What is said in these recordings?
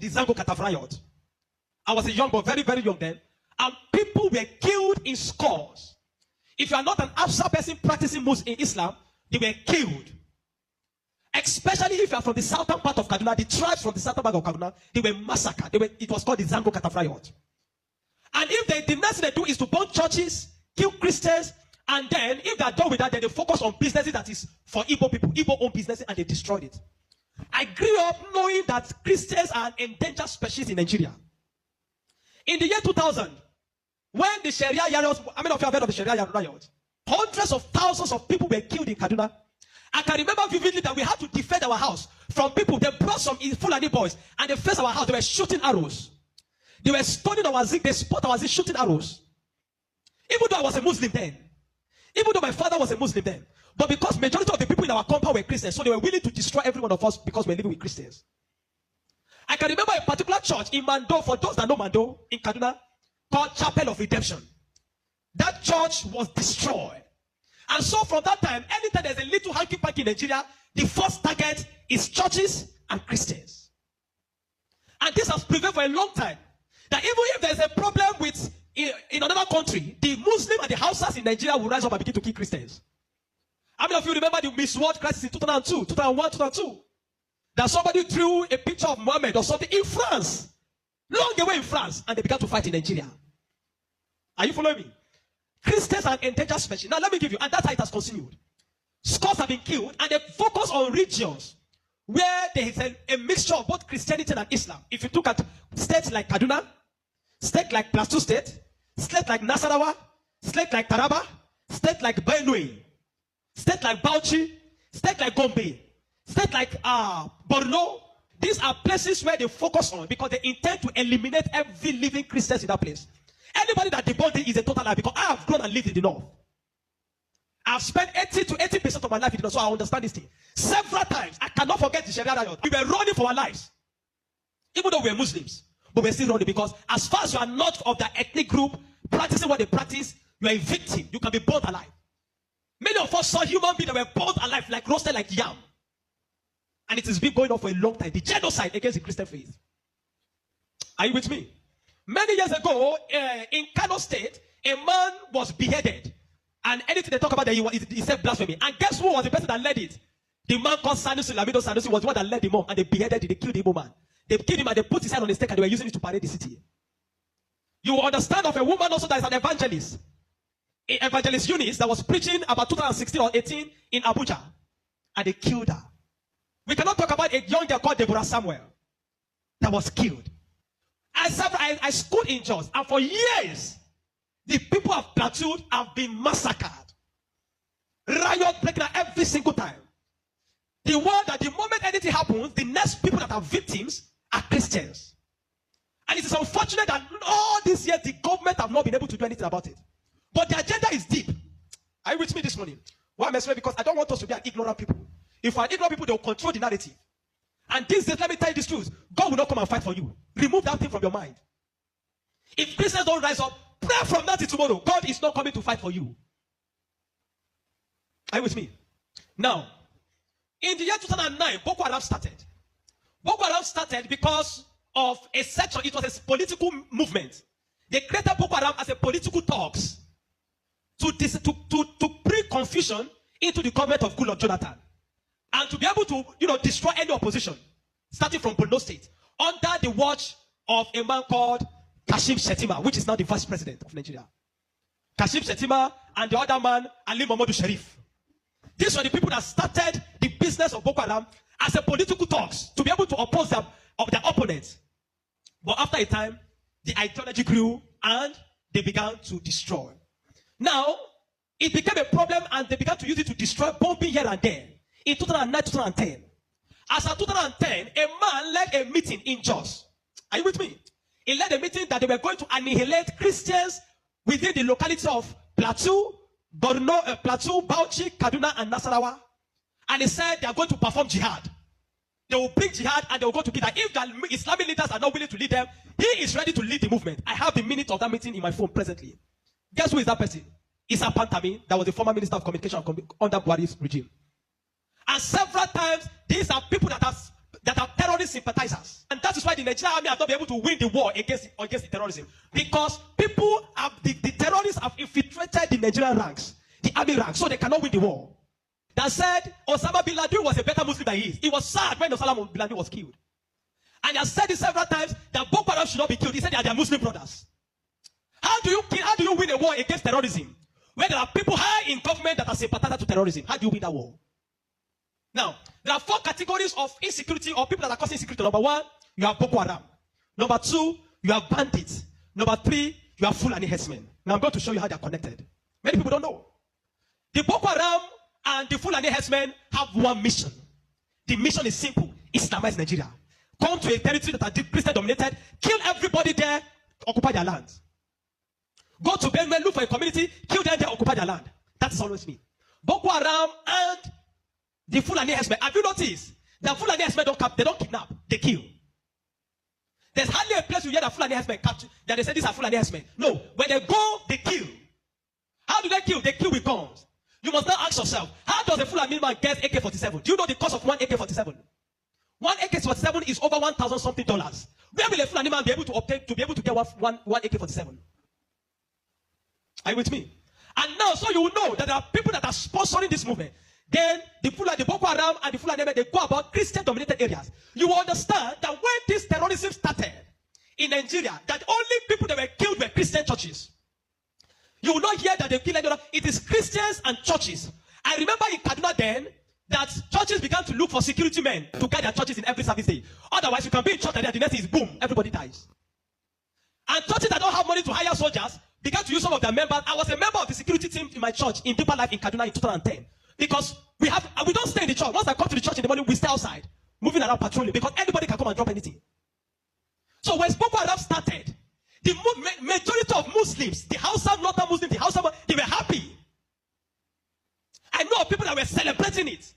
the Zango Kataf riot. I was a young boy, very, very young then. And people were killed in scores. If you are not an Afsa person practicing Muslim in Islam, they were killed. Especially if you are from the southern part of Kaduna, the tribes from the southern part of Kaduna, they were massacred. It was called the Zango Kataf riot. And if the next thing they do is to burn churches, kill Christians, and then if they are done with that, then they focus on businesses that is for Igbo people, Igbo-owned businesses, and they destroyed it. I grew up knowing that Christians are an endangered species in Nigeria. In the year 2000, when the Sharia riots, how many of you have heard of the Sharia riot? Hundreds of thousands of people were killed in Kaduna. I can remember vividly that we had to defend our house from people. They brought some Fulani boys and they faced our house. They were shooting arrows. They were stoning our zinc. They spot our zinc shooting arrows. Even though I was a Muslim then. Even though my father was a Muslim then. But because majority of the people in our compound were Christians, so they were willing to destroy every one of us because we're living with Christians. I can remember a particular church in Mando, for those that know Mando, in Kaduna, called Chapel of Redemption. That church was destroyed. And so from that time, anytime there's a little hanky-panky in Nigeria, the first target is churches and Christians. And this has prevailed for a long time. That even if there's a problem with in another country, the Muslim and the Hausas in Nigeria will rise up and begin to kill Christians. How many of you remember the Miss World crisis in 2002, 2001, 2002? That somebody drew a picture of Muhammad or something in France, long away in France, and they began to fight in Nigeria. Are you following me? Christians are endangered species. Now let me give you, and that's how it has continued. Scores have been killed, and they focus on regions where there is a mixture of both Christianity and Islam. If you look at states like Kaduna, state like Plateau State, state like Nasarawa, state like Taraba, state like Benue, state like Bauchi, state like Gombe, state like Borno. These are places where they focus on because they intend to eliminate every living Christian in that place. Anybody that debunks it is a total lie because I have grown and lived in the north. I've spent 80 to 80% of my life in the north, so I understand this thing. Several times, I cannot forget the Sharia riot. We were running for our lives. Even though we're Muslims, but we're still running because as far as you are not of that ethnic group, practicing what they practice, you are a victim. You can be burnt alive. Many of us saw human beings that were burnt alive, like roasted like yam. And it has been going on for a long time. The genocide against the Christian faith. Are you with me? Many years ago, in Kano State, a man was beheaded. And anything they talk about, he said blasphemy. And guess who was the person that led it? The man called Sanusi Lamido Sanusi was the one that led him on. And they beheaded him. They killed the Igbo man. They killed him and they put his head on the stake and they were using it to parade the city. You will understand of a woman also that is an evangelist. An evangelist Eunice that was preaching about 2016 or 18 in Abuja. And they killed her. We cannot talk about a young girl called Deborah Samuel that was killed. I schooled in Jos, and for years, the people of Plateau have been massacred. Riot breaking out every single time. The one that the moment anything happens, the next people that are victims are Christians. And it is unfortunate that all these years, the government have not been able to do anything about it. But the agenda is deep. Are you with me this morning? Why am I saying? Because I don't want us to be an ignorant people. If we are ignorant people, they will control the narrative. And these days, let me tell you this truth. God will not come and fight for you. Remove that thing from your mind. If Christians don't rise up, pray from now till tomorrow. God is not coming to fight for you. Are you with me? Now, in the year 2009, Boko Haram started. Boko Haram started because of a section. It was a political movement. They created Boko Haram as a political talks to bring confusion into the government of Goodluck Jonathan. And to be able to, destroy any opposition, starting from Borno State, under the watch of a man called Kashim Shettima, which is now the vice president of Nigeria. Kashim Shettima and the other man, Ali Mohammed Sharif. These were the people that started the business of Boko Haram as a political talks to be able to oppose their opponents. But after a time, the ideology grew and they began to destroy. Now, it became a problem and they began to use it to destroy, bombing here and there. In 2009, 2010. As of 2010, a man led a meeting in Jos. Are you with me? He led a meeting that they were going to annihilate Christians within the locality of Plateau, Borno, Plateau, Bauchi, Kaduna, and Nasarawa. And he said they are going to perform jihad. They will bring jihad and they will go to kill that. If the Islamic leaders are not willing to lead them, he is ready to lead the movement. I have the minute of that meeting in my phone presently. Guess who is that person? Issa Pantami, that was the former minister of communication under Buhari's regime. And several times, these are people that have that are terrorist sympathizers. And that is why the Nigerian army have not been able to win the war against the terrorism. Because people have, the terrorists have infiltrated the Nigerian ranks, the army ranks, so they cannot win the war. That said, Osama bin Laden was a better Muslim than he is. He was sad when Osama bin Laden was killed. And he has said it several times that Boko Haram should not be killed. He said they are their Muslim brothers. How do you win a war against terrorism? Where there are people high in government that are sympathizers to terrorism. How do you win that war? Now, there are 4 categories of insecurity or people that are causing insecurity. Number 1, you have Boko Haram. Number 2, you have bandits. Number 3, you have Fulani herdsmen. Now I'm going to show you how they are connected. Many people don't know. The Boko Haram and the Fulani herdsmen have one mission. The mission is simple: Islamize Nigeria. Come to a territory that are Christian dominated, kill everybody there, occupy their land. Go to Benue, look for a community, kill them there, occupy their land. That's always me. Boko Haram and the Fulani herdsmen. Have you noticed that Fulani herdsmen they don't kidnap, they kill? There's hardly a place you hear that Fulani herdsmen capture, that they say these are Fulani herdsmen. No, when they go, they kill. How do they kill? They kill with guns. You must now ask yourself, how does a Fulani man get AK-47? Do you know the cost of one AK-47? One AK-47 is over $1,000 something. Where will a Fulani man be able to obtain to be able to get one AK-47? Are you with me? And now, so you will know that there are people that are sponsoring this movement. Then the Boko Haram and the Fulani, they go about Christian-dominated areas. You will understand that when this terrorism started in Nigeria, that only people that were killed were Christian churches. You will not hear that they kill anyone. It is Christians and churches. I remember in Kaduna then that churches began to look for security men to guide their churches in every service day. Otherwise, you can be in church and then the next is boom, everybody dies. And churches that don't have money to hire soldiers began to use some of their members. I was a member of the security team in my church in Deeper Life in Kaduna in 2010. Because we don't stay in the church. Once I come to the church in the morning, we stay outside, moving around patrolling, because anybody can come and drop anything. So when Boko Haram started, the majority of Muslims, the Hausa, Northern Muslims, they were happy. I know of people that were celebrating it.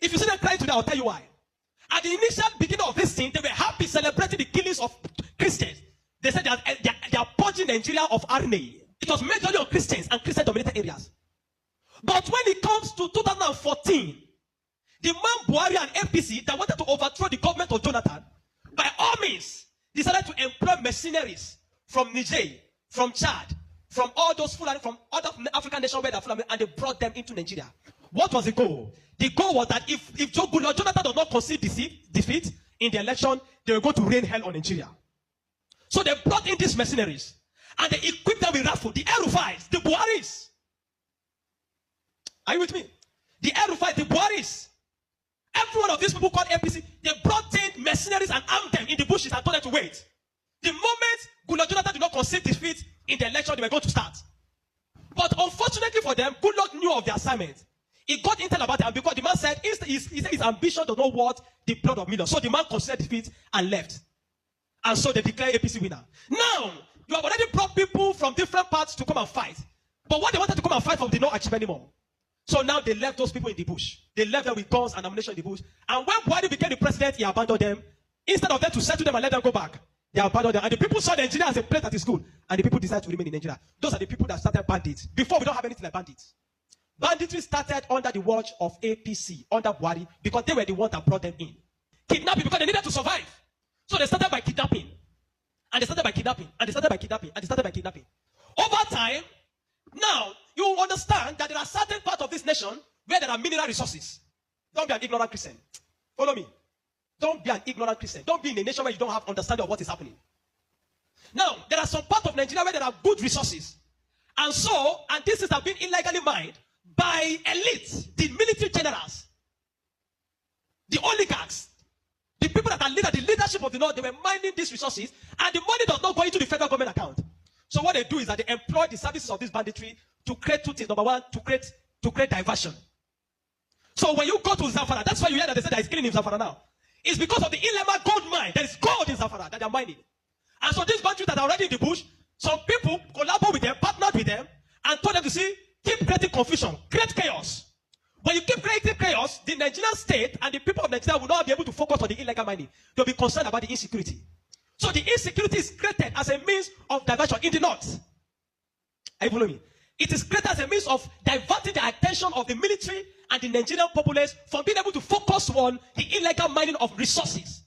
If you see them crying today, I'll tell you why. At the initial beginning of this thing, they were happy celebrating the killings of Christians. They said they are purging Nigeria of RNA. It was majorly on Christians and Christian-dominated areas. But when it comes to 2014, the man Buhari and APC that wanted to overthrow the government of Jonathan, by all means, decided to employ mercenaries from Niger, from Chad, from all those Fulani, from other African nations where they're Fulani, and they brought them into Nigeria. What was the goal? The goal was that if Jonathan does not concede defeat in the election, they were going to rain hell on Nigeria. So they brought in these mercenaries, and they equipped them with rifles, the El-Rufais, the Buharis. Are you with me? The El-Rufais, the Buharis. Every one of these people called APC, they brought in mercenaries and armed them in the bushes and told them to wait. The moment Jonathan did not concede defeat in the election, they were going to start. But unfortunately for them, Goodluck knew of the assignment. He got intel about it, and because the man said his ambition does not worth the blood of millions. So the man conceded defeat and left. And so they declared APC winner. Now, you have already brought people from different parts to come and fight. But what they wanted to come and fight for did not achieve anymore. So now they left those people in the bush. They left them with guns and ammunition in the bush. And when Buhari became the president, he abandoned them. Instead of them to settle them and let them go back, they abandoned them. And the people saw Nigeria as a place that is good. And the people decided to remain in Nigeria. Those are the people that started bandits. Before, we don't have anything like bandits. Banditry started under the watch of APC, under Buhari, because they were the ones that brought them in. Kidnapping, because they needed to survive. So they started by kidnapping. And they started by kidnapping. And they started by kidnapping. And they started by kidnapping. Over time, now, you understand that there are certain parts of this nation where there are mineral resources. Don't be an ignorant Christian. Follow me. Don't be an ignorant Christian. Don't be in a nation where you don't have understanding of what is happening. Now, there are some parts of Nigeria where there are good resources. And this is have been illegally mined by elites, the military generals, the oligarchs, the people that are the leadership of the North. They were mining these resources, and the money does not go into the federal government account. So what they do is that they employ the services of this banditry to create two things. Number one, to create diversion. So when you go to Zamfara, that's why you hear that they say that it's killing in Zamfara now. It's because of the Ilema gold mine. There is gold in Zamfara that they're mining. And so these bandits that are already in the bush, some people collaborate with them, partnered with them, and told them to keep creating confusion, create chaos. When you keep creating chaos, the Nigerian state and the people of Nigeria will not be able to focus on the illegal mining. They'll be concerned about the insecurity. So the insecurity is created as a means of diversion in the north. Are you following me? It is created as a means of diverting the attention of the military and the Nigerian populace from being able to focus on the illegal mining of resources.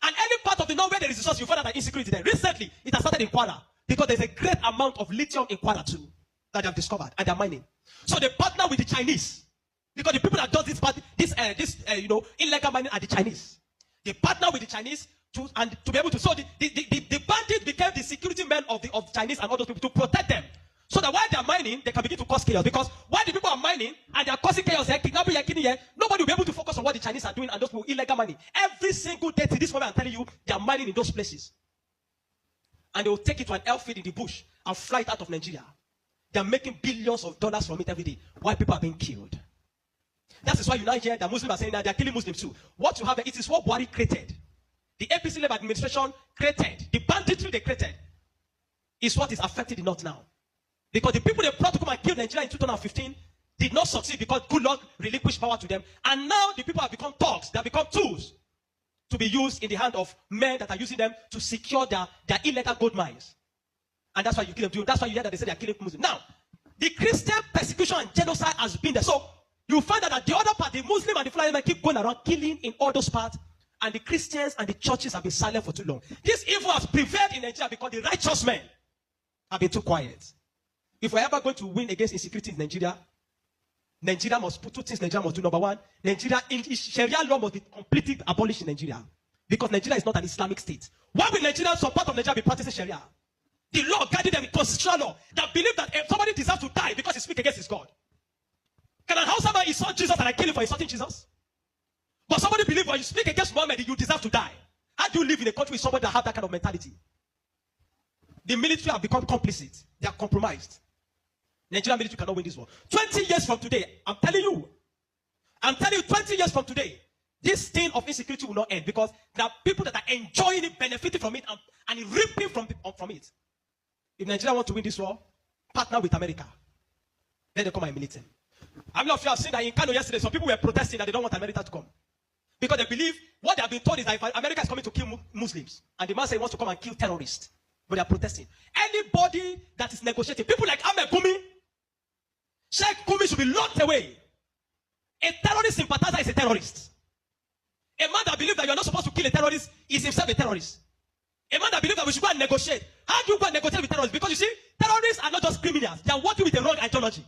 And any part of the north where there is resource, you find out that insecurity there. Recently, it has started in Kwara because there's a great amount of lithium in Kwara too that they have discovered and they're mining. So they partner with the Chinese because the people that does this illegal mining are the Chinese. They partner with the Chinese to be able to. So the bandits became the security men of Chinese and other people to protect them. So that while they are mining, they can begin to cause chaos. Because while the people are mining and they are causing chaos, kidnapping, nobody will be able to focus on what the Chinese are doing and those people illegal mining. Every single day to this moment, I'm telling you, they are mining in those places. And they will take it to an airfield in the bush and fly it out of Nigeria. They are making billions of dollars from it every day. While people are being killed. That is why you now hear that Muslims are saying that they are killing Muslims too. What you have, it is what Buhari created. The APC-led administration created. The banditry they created is what is affecting the North now. Because the people they brought to come and kill Nigeria in 2015 did not succeed because good luck relinquished power to them. And now the people have become thugs. They have become tools to be used in the hand of men that are using them to secure their illegal gold mines. And that's why you kill them. That's why you hear that they say they are killing Muslims. Now, the Christian persecution and genocide has been there. So you find out that the other part, the Muslim and the Fulani men keep going around killing in all those parts. And the Christians and the churches have been silent for too long. This evil has prevailed in Nigeria because the righteous men have been too quiet. If we're ever going to win against insecurity in Nigeria, Nigeria must put two things Nigeria must do. Number one, Sharia law must be completely abolished in Nigeria. Because Nigeria is not an Islamic state. Why will Nigerians, some part of Nigeria, be practicing Sharia? The law guiding them in constitutional law that believe that if somebody deserves to die because he speaks against his God. Can an Hausa man insult Jesus and I kill him for insulting Jesus? But somebody believes when you speak against Muhammad, you deserve to die. How do you live in a country with somebody that has that kind of mentality? The military have become complicit. They are compromised. Nigerian military cannot win this war. 20 years from today, I'm telling you, 20 years from today, this thing of insecurity will not end because there are people that are enjoying it, benefiting from it, and reaping from it. If Nigeria want to win this war, partner with America. Then they come and militate. I'm not sure I've seen that in Kano yesterday, some people were protesting that they don't want America to come. Because they believe what they have been told is that if America is coming to kill Muslims, and the man says he wants to come and kill terrorists, but they are protesting. Anybody that is negotiating, people like Ahmed Gumi, Sheikh Gumi should be locked away. A terrorist sympathizer is a terrorist. A man that believes that you are not supposed to kill a terrorist is himself a terrorist. A man that believes that we should go and negotiate. How do you go and negotiate with terrorists? Because you see, terrorists are not just criminals. They are working with a wrong ideology.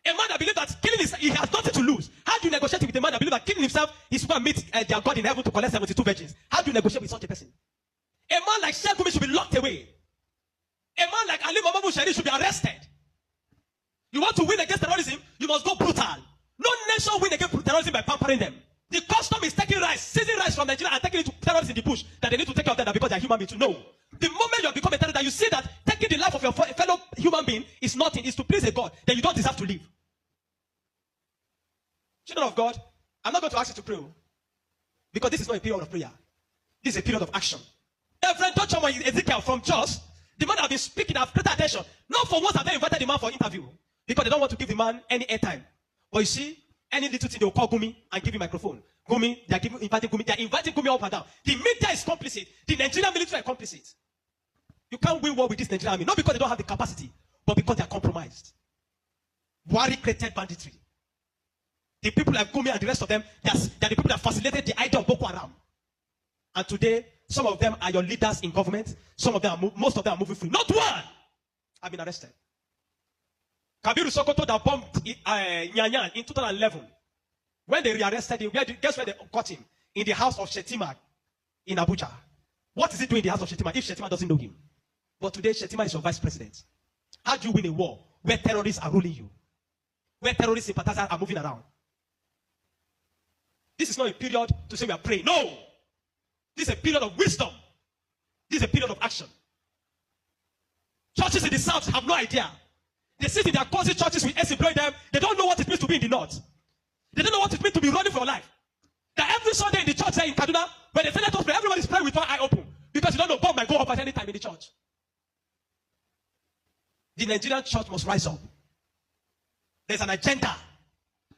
A man that believes that killing he has nothing to lose. How do you negotiate with a man that believes that killing himself is going to meet their God in heaven to collect 72 virgins? How do you negotiate with such a person? A man like Sheikh Gumi should be locked away. A man like Ali Muhammad Bushari should be arrested. You want to win against terrorism, you must go brutal. No nation win against terrorism by pampering them. The custom is taking rice, seizing rice from Nigeria and taking it to terrorists in the bush that they need to take care of them because they are human beings. No. The moment you have become a terrorist, that you see that taking the life of your fellow human being is nothing, is to please a God, then you don't deserve to live. Children of God, I'm not going to ask you to pray because this is not a period of prayer. This is a period of action. Reverend Dr. Ezekiel from Jos, the man have been speaking, have created attention. Not for once have they invited the man for interview because they don't want to give the man any airtime. But you see, any little thing they will call Gumi and give him microphone. Gumi, they are inviting Gumi up and down. The media is complicit. The Nigerian military is complicit. You can't win war with this Nigerian army, not because they don't have the capacity, but because they are compromised. Buhari created banditry. The people like Gumi and the rest of them, they are the people that facilitated the idea of Boko Haram. And today, some of them are your leaders in government. Some of them, most of them are moving free. Not one have been arrested. Kabiru Sokoto that bombed Nyanyan in 2011. When they rearrested him, guess where they caught him? In the house of Shetima in Abuja. What is he doing in the house of Shetima if Shetima doesn't know him? But today, Shetima is your vice president. How do you win a war where terrorists are ruling you? Where terrorist sympathizers are moving around? This is not a period to say we are praying. No! This is a period of wisdom. This is a period of action. Churches in the south have no idea. They sit in their cozy churches with AC blowing them. They don't know what it means to be in the north. They don't know what it means to be running for your life. That every Sunday in the church there in Kaduna, when they say let us pray, everyone is praying with one eye open. Because you don't know, bomb might go up at any time in the church. The Nigerian church must rise up. There's an agenda.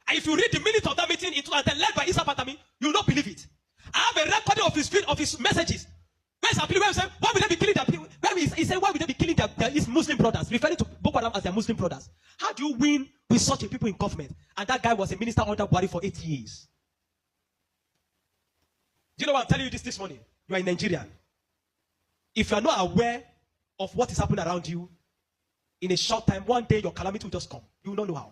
And if you read the minutes of that meeting in 2010 led by Isa Patami, you will not believe it. I have a recording of his messages. Where's our plea? Where he said, why would they be killing their people? He said, why would they be killing his Muslim brothers, referring to Boko Haram as their Muslim brothers? How do you win with such a people in government? And that guy was a minister under Buhari for 8 years. Do you know why I'm telling you this morning? You are in Nigeria. If you are not aware of what is happening around you, in a short time, one day your calamity will just come. You will not know how.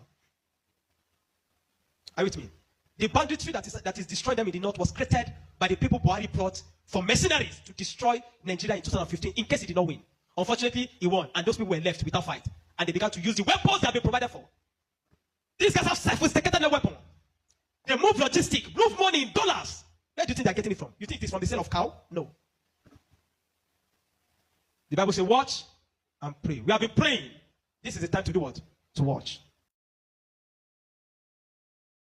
Are you with me? The banditry that is destroying them in the north was created by the people Buhari brought for mercenaries to destroy Nigeria in 2015 in case he did not win. Unfortunately, he won, and those people were left without fight. And they began to use the weapons that have been provided for. These guys have sophisticated their weapon. They move logistics, move money in dollars. Where do you think they're getting it from? You think it's from the sale of cow? No. The Bible says, watch and pray. We have been praying. This is the time to do what? To watch.